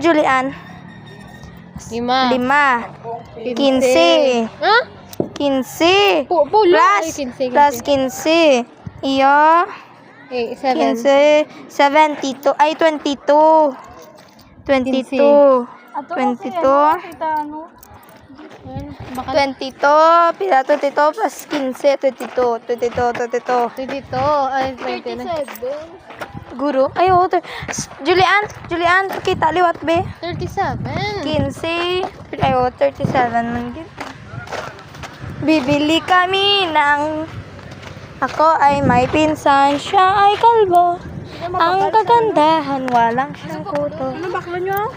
Julian? 5. 5. 15. Ha? 15. Pulo. Ay, Plus 15. Iyo. 7. 15. 72. Ay, 22. 22. 22. 22. Pila 22 plus 15. 22. 22. 22. 22. Ay, 20 na. Guru. Ay, oh. Julian. Julian. Pakita liwat, be. 37. 15. Ay, oh. 37 man. Bibili kami ng... Ako ay may pinsan. Siya ay kalbo. Ang kagandahan. Walang siyang kuto. Ano bakla nyo?